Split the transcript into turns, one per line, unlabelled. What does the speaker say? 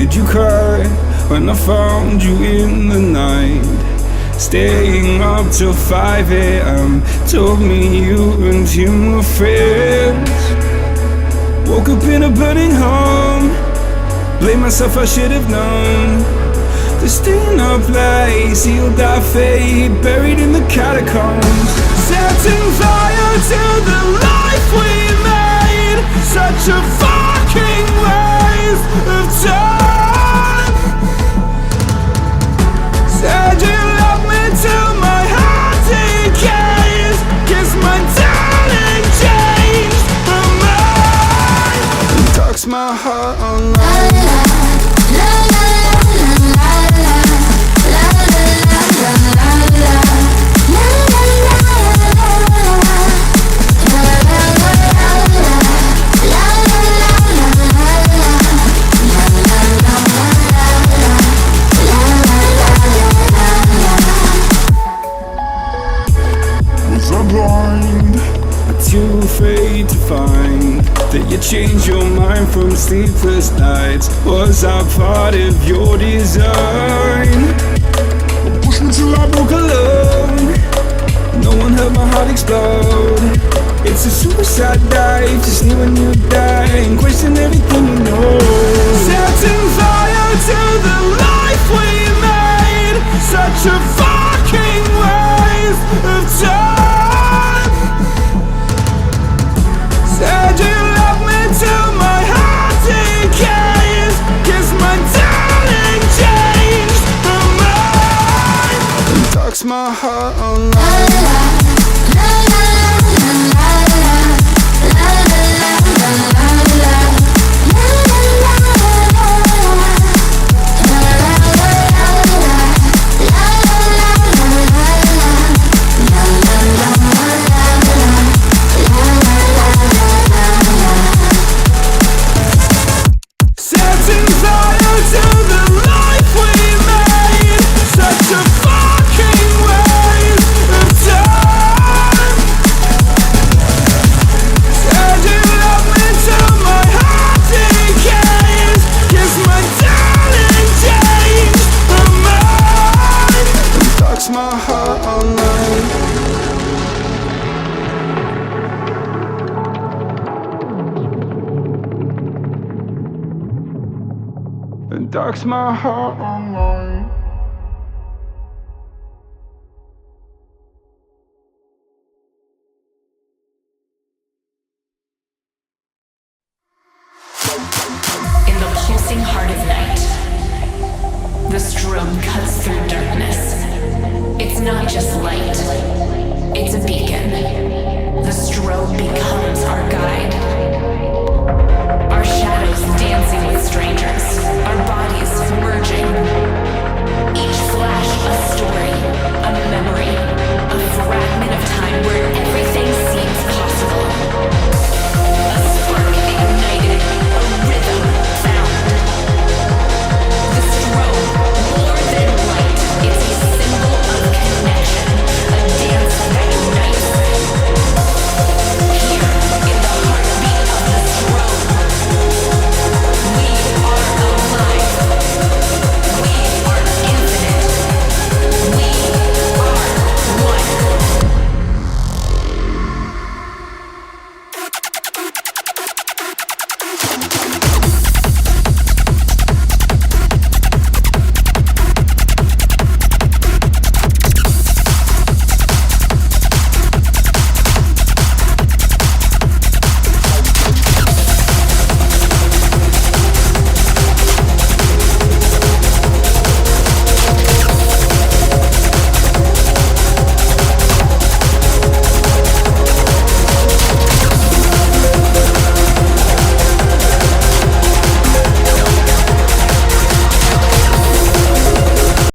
Did you cry when I found you in the night? Staying up till 5 a.m. Told me you and him were friends. Woke up in a burning home. Blame myself, I should have known. There's still no place, sealed our fate, buried in the catacombs. Setting fire to the life we made. Such a fucking waste of time. Said you love me till my heart decays. Guess my darling changed her mind. Talks my heart online. Too afraid to find that you changed your mind from sleepless nights. Was I part of your design? Push me till I broke alone. No one heard my heart explode. It's a suicide dive, just knew when you die and question everything you know. Setting fire to the life we made. Such a fucking waste of time. Said you love me till my heart decays. Guess my darling changed her mind. And talks my heart online. Darks my heart online.
In the pulsing heart of night, the strobe cuts through darkness. It's not just light, it's a beacon. The strobe becomes our guide.